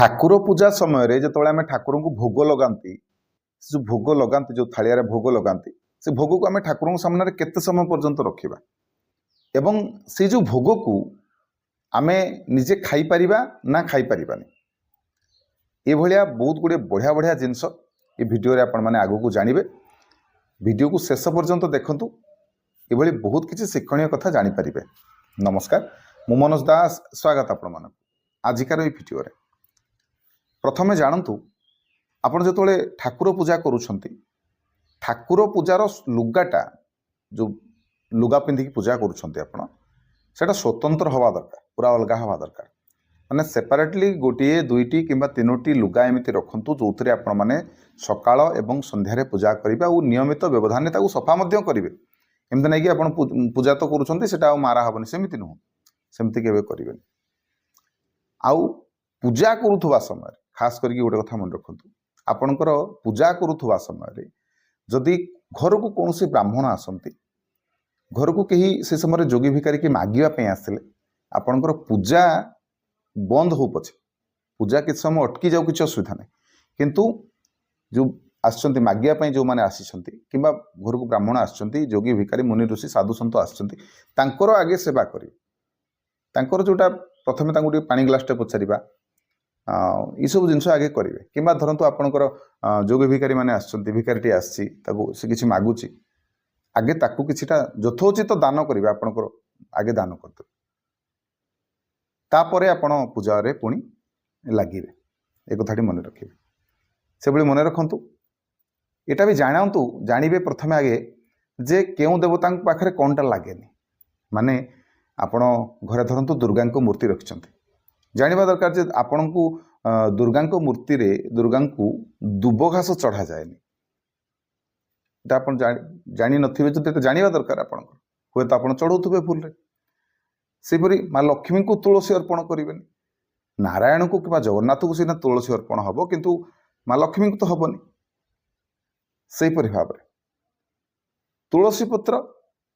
ଠାକୁର ପୂଜା ସମୟରେ ଯେତେବେଳେ ଆମେ ଠାକୁରଙ୍କୁ ଭୋଗ ଲଗାନ୍ତି ସେ ଯେଉଁ ଭୋଗ ଲଗାନ୍ତି ଯେଉଁ ଥାଳିଆରେ ଭୋଗ ଲଗାନ୍ତି ସେ ଭୋଗକୁ ଆମେ ଠାକୁରଙ୍କ ସାମ୍ନାରେ କେତେ ସମୟ ପର୍ଯ୍ୟନ୍ତ ରଖିବା ଏବଂ ସେ ଯେଉଁ ଭୋଗକୁ ଆମେ ନିଜେ ଖାଇପାରିବା ନା ଖାଇପାରିବାନି ଏଭଳିଆ ବହୁତ ଗୁଡ଼ିଏ ବଢ଼ିଆ ବଢ଼ିଆ ଜିନିଷ ଏ ଭିଡ଼ିଓରେ ଆପଣମାନେ ଆଗକୁ ଜାଣିବେ। ଭିଡ଼ିଓକୁ ଶେଷ ପର୍ଯ୍ୟନ୍ତ ଦେଖନ୍ତୁ, ଏଭଳି ବହୁତ କିଛି ଶିକ୍ଷଣୀୟ କଥା ଜାଣିପାରିବେ। ନମସ୍କାର, ମୁଁ ମନୋଜ ଦାସ, ସ୍ୱାଗତ ଆପଣମାନଙ୍କୁ ଆଜିକାର এই ଭିଡ଼ିଓରେ। ପ୍ରଥମେ ଜାଣନ୍ତୁ, ଆପଣ ଯେତେବେଳେ ଠାକୁର ପୂଜା କରୁଛନ୍ତି ଠାକୁର ପୂଜାର ଲୁଗାଟା ଯେଉଁ ଲୁଗା ପିନ୍ଧିକି ପୂଜା କରୁଛନ୍ତି ଆପଣ ସେଟା ସ୍ୱତନ୍ତ୍ର ହେବା ଦରକାର, ପୁରା ଅଲଗା ହେବା ଦରକାର। ମାନେ ସେପାରେଟଲି ଗୋଟିଏ ଦୁଇଟି କିମ୍ବା ତିନୋଟି ଲୁଗା ଏମିତି ରଖନ୍ତୁ ଯେଉଁଥିରେ ଆପଣମାନେ ସକାଳ ଏବଂ ସନ୍ଧ୍ୟାରେ ପୂଜା କରିବେ ଆଉ ନିୟମିତ ବ୍ୟବଧାନରେ ତାକୁ ସଫା ମଧ୍ୟ କରିବେ। ଏମିତି ନାଇଁ କି ଆପଣ ପୂଜା ତ କରୁଛନ୍ତି ସେଟା ଆଉ ମାରା ହେବନି, ସେମିତି ନୁହଁ, ସେମିତି କେବେ କରିବେନି। ଆଉ ପୂଜା କରୁଥିବା ସମୟରେ ଖାସ୍ କରିକି ଗୋଟେ କଥା ମନେ ରଖନ୍ତୁ, ଆପଣଙ୍କର ପୂଜା କରୁଥିବା ସମୟରେ ଯଦି ଘରକୁ କୌଣସି ବ୍ରାହ୍ମଣ ଆସନ୍ତି, ଘରକୁ କେହି ସେ ସମୟରେ ଯୋଗୀ ଭିକାରୀକି ମାଗିବା ପାଇଁ ଆସିଲେ, ଆପଣଙ୍କର ପୂଜା ବନ୍ଦ ହଉ ପଛେ, ପୂଜା କିଛି ସମୟ ଅଟକି ଯାଉ, କିଛି ଅସୁବିଧା ନାହିଁ, କିନ୍ତୁ ଯେଉଁ ଆସିଛନ୍ତି ମାଗିବା ପାଇଁ ଯେଉଁମାନେ ଆସିଛନ୍ତି କିମ୍ବା ଘରକୁ ବ୍ରାହ୍ମଣ ଆସିଛନ୍ତି, ଯୋଗୀ ଭିକାରୀ ମୁନି ଋଷି ସାଧୁ ସନ୍ଥ ଆସିଛନ୍ତି, ତାଙ୍କର ଆଗେ ସେବା କରିବେ। ତାଙ୍କର ଯେଉଁଟା ପ୍ରଥମେ ତାଙ୍କୁ ଟିକେ ପାଣି ଗ୍ଲାସଟେ ପଚାରିବା, ଏସବୁ ଜିନିଷ ଆଗେ କରିବେ। କିମ୍ବା ଧରନ୍ତୁ ଆପଣଙ୍କର ଯୋଗୀ ଭିକାରୀ ମାନେ ଆସିଛନ୍ତି, ଭିକାରୀଟିଏ ଆସିଛି, ତାକୁ ସେ କିଛି ମାଗୁଛି, ଆଗେ ତାକୁ କିଛିଟା ଯଥୋଚିତ ଦାନ କରିବେ, ଆପଣଙ୍କର ଆଗେ ଦାନ କରିଦେବେ, ତାପରେ ଆପଣ ପୂଜାରେ ପୁଣି ଲାଗିବେ। ଏ କଥାଟି ମନେ ରଖିବେ। ସେଭଳି ମନେ ରଖନ୍ତୁ, ଏଟା ବି ଜାଣିବେ ପ୍ରଥମେ ଆଗେ ଯେ କେଉଁ ଦେବତାଙ୍କ ପାଖରେ କ'ଣଟା ଲାଗେନି। ମାନେ ଆପଣ ଘରେ ଧରନ୍ତୁ ଦୁର୍ଗାଙ୍କ ମୂର୍ତ୍ତି ରଖିଛନ୍ତି, ଜାଣିବା ଦରକାର ଯେ ଆପଣଙ୍କୁ ଦୁର୍ଗାଙ୍କ ମୂର୍ତ୍ତିରେ ଦୁର୍ଗାଙ୍କୁ ଦୁବ ଘାସ ଚଢ଼ାଯାଏନି। এটা ଆପଣ ଜାଣିନଥିବେ, ଯଦି ଏଟା ଜାଣିବା ଦରକାର ଆପଣଙ୍କର, ହୁଏତ ଆପଣ ଚଢ଼ଉଥିବେ ଭୁଲରେ। ସେହିପରି ମା ଲକ୍ଷ୍ମୀଙ୍କୁ ତୁଳସୀ ଅର୍ପଣ କରିବେନି। ନାରାୟଣଙ୍କୁ କିମ୍ବା ଜଗନ୍ନାଥଙ୍କୁ ସିନା ତୁଳସୀ ଅର୍ପଣ ହେବ, କିନ୍ତୁ ମା ଲକ୍ଷ୍ମୀଙ୍କୁ ତ ହେବନି। ସେହିପରି ଭାବରେ ତୁଳସୀ ପତ୍ର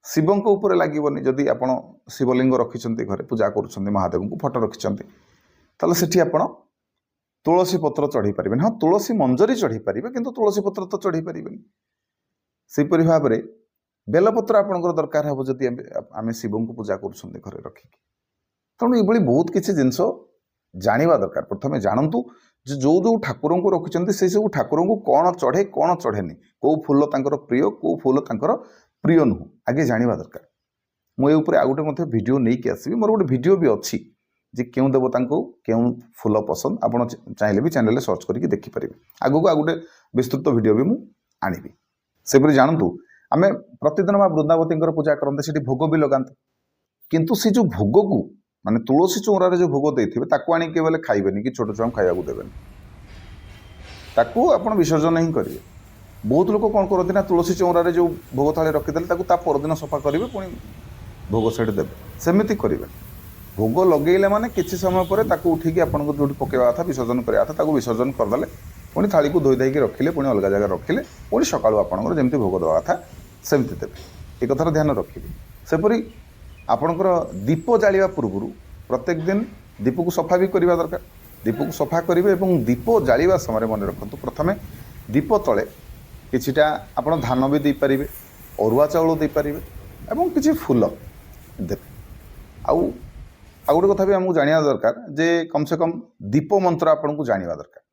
ଶିବଙ୍କ ଉପରେ ଲାଗିବନି। ଯଦି ଆପଣ ଶିବଲିଙ୍ଗ ରଖିଛନ୍ତି, ଘରେ ପୂଜା କରୁଛନ୍ତି, ମହାଦେବଙ୍କୁ ଫଟୋ ରଖିଛନ୍ତି, ତାହେଲେ ସେଠି ଆପଣ ତୁଳସୀ ପତ୍ର ଚଢ଼େଇ ପାରିବେନି। ହଁ, ତୁଳସୀ ମଞ୍ଜରୀ ଚଢ଼େଇ ପାରିବେ, କିନ୍ତୁ ତୁଳସୀ ପତ୍ର ତ ଚଢ଼େଇ ପାରିବେନି। ସେହିପରି ଭାବରେ ବେଲପତ୍ର ଆପଣଙ୍କର ଦରକାର ହେବ ଯଦି ଆମେ ଶିବଙ୍କୁ ପୂଜା କରୁଛନ୍ତି ଘରେ ରଖିକି। ତେଣୁ ଏଭଳି ବହୁତ କିଛି ଜିନିଷ ଜାଣିବା ଦରକାର। ପ୍ରଥମେ ଜାଣନ୍ତୁ ଯେ ଯେଉଁ ଠାକୁରଙ୍କୁ ରଖିଛନ୍ତି ସେ ସବୁ ଠାକୁରଙ୍କୁ କ'ଣ ଚଢ଼େ କ'ଣ ଚଢ଼େନି, କେଉଁ ଫୁଲ ତାଙ୍କର ପ୍ରିୟ, କେଉଁ ଫୁଲ ତାଙ୍କର ପ୍ରିୟ ନୁହଁ, ଆଗେ ଜାଣିବା ଦରକାର। ମୁଁ ଏ ଉପରେ ଆଉ ଗୋଟେ ମଧ୍ୟ ଭିଡ଼ିଓ ନେଇକି ଆସିବି। ମୋର ଗୋଟେ ଭିଡ଼ିଓ ବି ଅଛି ଯେ କେଉଁ ଦେବତାଙ୍କୁ କେଉଁ ଫୁଲ ପସନ୍ଦ, ଆପଣ ଚାହିଁଲେ ବି ଚ୍ୟାନେଲରେ ସର୍ଚ୍ଚ କରିକି ଦେଖିପାରିବେ। ଆଗକୁ ଆଉ ଗୋଟେ ବିସ୍ତୃତ ଭିଡ଼ିଓ ବି ମୁଁ ଆଣିବି। ସେପରି ଜାଣନ୍ତୁ, ଆମେ ପ୍ରତିଦିନ ମା ବୃନ୍ଦାବତୀଙ୍କର ପୂଜା କରନ୍ତି, ସେଠି ଭୋଗ ବି ଲଗାନ୍ତି, କିନ୍ତୁ ସେ ଯେଉଁ ଭୋଗକୁ ମାନେ ତୁଳସୀ ଚଉରାରେ ଯେଉଁ ଭୋଗ ଦେଇଥିବେ ତାକୁ ଆଣିକି କେବଳ ଖାଇବେନି କି ଛୋଟ ଛୁଆଙ୍କୁ ଖାଇବାକୁ ଦେବେନି, ତାକୁ ଆପଣ ବିସର୍ଜନ ହିଁ କରିବେ। ବହୁତ ଲୋକ କ'ଣ କରନ୍ତି ନା, ତୁଳସୀ ଚଉରାରେ ଯେଉଁ ଭୋଗ ଥାଳି ରଖିଦେଲେ ତାକୁ ତା ପରଦିନ ସଫା କରିବେ, ପୁଣି ଭୋଗ ସେଠି ଦେବେ। ସେମିତି କରିବେ। ଭୋଗ ଲଗେଇଲେ ମାନେ କିଛି ସମୟ ପରେ ତାକୁ ଉଠିକି ଆପଣଙ୍କୁ ଯେଉଁଠି ପକାଇବା କଥା, ବିସର୍ଜନ କରିବା କଥା, ତାକୁ ବିସର୍ଜନ କରିଦେଲେ, ପୁଣି ଥାଳିକୁ ଧୋଇ ଦେଇକି ରଖିଲେ, ପୁଣି ଅଲଗା ଜାଗାରେ ରଖିଲେ, ପୁଣି ସକାଳୁ ଆପଣଙ୍କର ଯେମିତି ଭୋଗ ଦେବା କଥା ସେମିତି ଦେବେ। ଏ କଥାର ଧ୍ୟାନ ରଖିବେ। ସେପରି ଆପଣଙ୍କର ଦୀପ ଜାଳିବା ପୂର୍ବରୁ ପ୍ରତ୍ୟେକ ଦିନ ଦୀପକୁ ସଫା ବି କରିବା ଦରକାର। ଦୀପକୁ ସଫା କରିବେ ଏବଂ ଦୀପ ଜାଳିବା ସମୟରେ ମନେ ରଖନ୍ତୁ, ପ୍ରଥମେ ଦୀପ ତଳେ କିଛିଟା ଆପଣ ଧାନ ବି ଦେଇପାରିବେ, ଅରୁଆ ଚାଉଳ ଦେଇପାରିବେ ଏବଂ କିଛି ଫୁଲ ଦେବେ। ଆଉ ଗୋଟେ କଥା ବି ଆମକୁ ଜାଣିବା ଦରକାର ଯେ କମ୍ ସେ କମ୍ ଦୀପ ମନ୍ତ୍ର ଆପଣଙ୍କୁ ଜାଣିବା ଦରକାର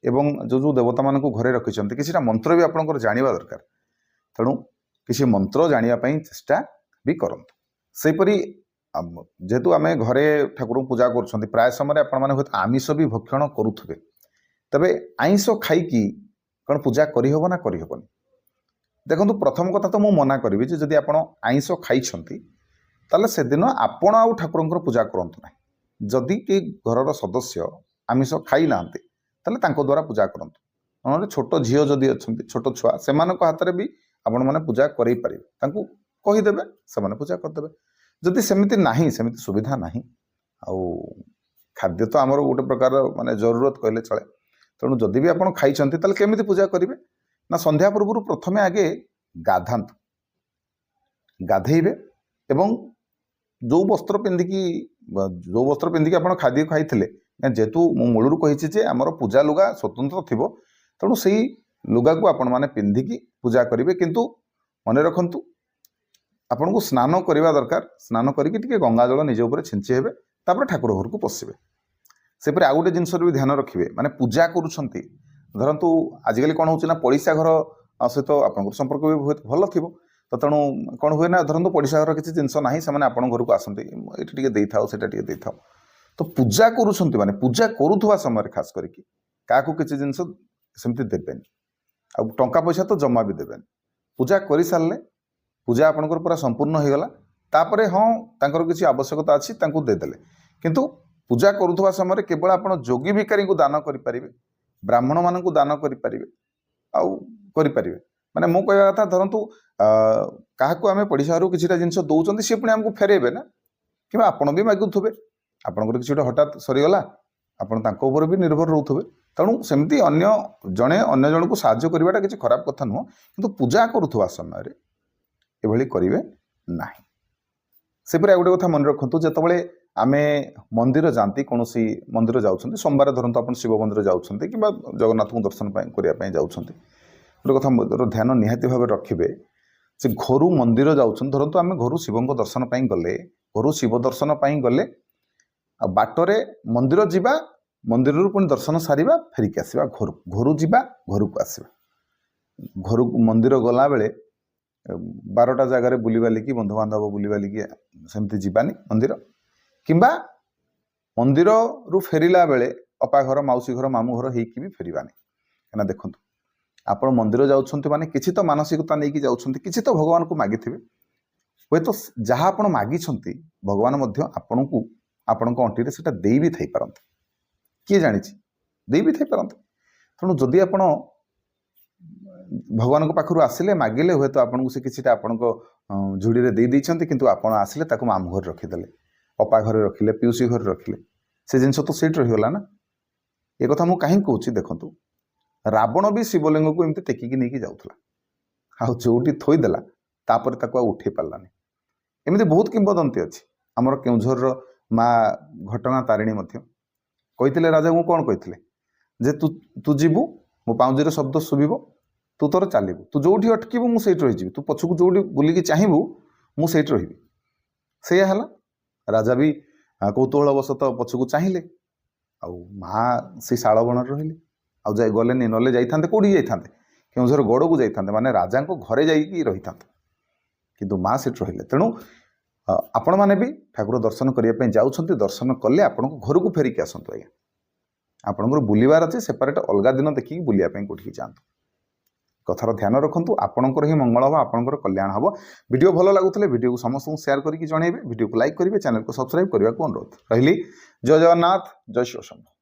ଏବଂ ଯେଉଁ ଦେବତାମାନଙ୍କୁ ଘରେ ରଖିଛନ୍ତି କିଛିଟା ମନ୍ତ୍ର ବି ଆପଣଙ୍କର ଜାଣିବା ଦରକାର। ତେଣୁ କିଛି ମନ୍ତ୍ର ଜାଣିବା ପାଇଁ ଚେଷ୍ଟା ବି କରନ୍ତୁ। ସେହିପରି ଯେହେତୁ ଆମେ ଘରେ ଠାକୁରଙ୍କୁ ପୂଜା କରୁଛନ୍ତି, ପ୍ରାୟ ସମୟରେ ଆପଣମାନେ ହୁଏତ ଆମିଷ ବି ଭକ୍ଷଣ କରୁଥିବେ। ତେବେ ଆଇଁଷ ଖାଇକି କ'ଣ ପୂଜା କରିହେବ ନା କରିହେବନି? ଦେଖନ୍ତୁ, ପ୍ରଥମ କଥା ତ ମୁଁ ମନା କରିବି ଯେ ଯଦି ଆପଣ ଆଇଁଷ ଖାଇଛନ୍ତି ତାହେଲେ ସେଦିନ ଆପଣ ଆଉ ଠାକୁରଙ୍କର ପୂଜା କରନ୍ତୁ ନାହିଁ। ଯଦି କେହି ଘରର ସଦସ୍ୟ ଆମିଷ ଖାଇନାହାନ୍ତି ତାହେଲେ ତାଙ୍କ ଦ୍ୱାରା ପୂଜା କରନ୍ତୁ। ନହେଲେ ଛୋଟ ଝିଅ ଯଦି ଅଛନ୍ତି, ଛୋଟ ଛୁଆ, ସେମାନଙ୍କ ହାତରେ ବି ଆପଣମାନେ ପୂଜା କରେଇ ପାରିବେ। ତାଙ୍କୁ କହିଦେବେ, ସେମାନେ ପୂଜା କରିଦେବେ। ଯଦି ସେମିତି ନାହିଁ, ସେମିତି ସୁବିଧା ନାହିଁ, ଆଉ ଖାଦ୍ୟ ତ ଆମର ଗୋଟେ ପ୍ରକାର ମାନେ ଜରୁରତ କହିଲେ ଚଳେ। ତେଣୁ ଯଦି ବି ଆପଣ ଖାଇଛନ୍ତି ତାହେଲେ କେମିତି ପୂଜା କରିବେ ନା, ସନ୍ଧ୍ୟା ପୂର୍ବରୁ ପ୍ରଥମେ ଆଗେ ଗାଧାନ୍ତୁ, ଗାଧେଇବେ ଏବଂ ଯେଉଁ ବସ୍ତ୍ର ପିନ୍ଧିକି ଆପଣ ଖାଦ୍ୟ ଖାଇଥିଲେ जेहेतु मु मूलरू कही जे आमर पूजा लुगा स्वतंत्र थी तेणु से लुगा को आपण मैंने पिंधिकी पूजा करेंगे किंतु मन रखु आपन को स्नान करवा दरकार स्नान करके टिके गंगा जल निज उपर छिंची हेबे तापर ठाकुर घर को पशिबे सेपरि आउ गोटे जिनस भी ध्यान रखिए माने पूजा करुछंती धरतु आजिकल कौन होना पड़िशा घर सहित आप संपर्क भी बहुत भल थी तो तेणु कौन हुए ना धरतु पड़िशा घर किसी जिनस ना से आपण घर को आसती ये दे था तो पूजा करुछंती माने पूजा करुवा समय खास करके क्या किसी जिनस सेमती देवेनि आ टंका पैसा तो जमा भी देवेनि पूजा कर सारे पूजा आपंकर पूरा संपूर्ण हो गला तापरे हाँ तांकर किसी आवश्यकता अच्छी देदेले किंतु पूजा करुवा समय केवल आप जोगी भिकारी को दान करें ब्राह्मण मान दान करें आउे माने मो कहवा कथा धरतु क्या आम पड़िशा घर किसी जिन दौरान सी पुणी आमको फेरेबे ना कि आपण भी मागुवे आपंकर किसी गोटे हठात सरीगला आपड़ भी निर्भर रोथे तेणु सेमती अन्य जड़े अन्य जन को साहाय्य करवाटा किसी खराब कथा नुह कि पूजा करुवा समय एभली करेंगे ना सेपरि आ गोटे कथा मन रखु जिते आमे मंदिर जाती कौन मंदिर जाऊँ सोमवार धरतु आप शिव मंदिर जाऊँ कि जगन्नाथ को दर्शन करने जाऊँ गोटे कथा ध्यान निहाती भाव रखिए से घर मंदिर जाऊँ धरतु आम घर शिव दर्शन गले घर शिव दर्शन गले बाटरे मंदिर जीवा मंदिर पुणी दर्शन सारिबा फेरिक आसवा घर जीवा घर को आसवा घर मंदिर गला बेले 12टा जगार बुलिबालिकी बंधु बांधव बुलिबालिकी सेमती जीवानी मंदिर किंबा मंदिर रु फेरिला बेले अपा घर मौसी घर मामू घर होइकी भी फेरबानी कहीं देखु आप मंदिर जाऊँच माने किसी तो मानसिकता नहीं जाऊँच किसी तो भगवान को मागिथिबे हे तो जहाँ आप मागी भगवान आपण को आपण अंटी से दे भी थी पारते किए जानी दे भी थी पारते तेणु जदि आप भगवान पाखु आसिले मागिले हे तो आपको से किसी आपण झुड़ी में दे देते किंतु आप आसिले मामू घर रखीदे अपा घर रखिले पीउसी घर रखिले से जिनस तो सेठ रहीगला ना ये कथा मुझे कहीं कहूँ देखु रावण भी शिवलिंग को एमती टेकिकी नहीं जाऊला आउटी थोईदेला तापर उठे पारानी एमती बहुत किंवदंती अच्छी आमर केउझर माँ घटना तारिणी कही राजा को कौन कही जे तू जीवु मो पाउंजीर शब्द शुभ तू तोर चलू तू जोठी अटकबू मुझे रही तू पछक जो बुलिकी चाहबू मुझे रही से राजा भी कौतूहलवशतः पछक चाहिए माँ से शाल बण रही आए गले नले जाते कौटी जाते केउझर गड़ को जाते माने राजा को घरे जाइकी रही था किंतु माँ से रही तेणु आपण मैंने भी ठाकुर दर्शन करने जाऊँ दर्शन कले आपण घर को फेरिकी आसतु आज्ञा आपंकर बुलबार अच्छे सेपरेट अलग दिन देखिए बुलायापी कौटिकी जातु कथार ध्यान रखु आपंकर ही मंगल हम आपंकर कल्याण हम वीडियो भल लगुले वीडियो को समस्त शेयर करके जनइबे वीडियो को लाइक करेंगे चैनल को सब्सक्राइब करने को अनुरोध रही जय जगन्नाथ जय शिव शंभु।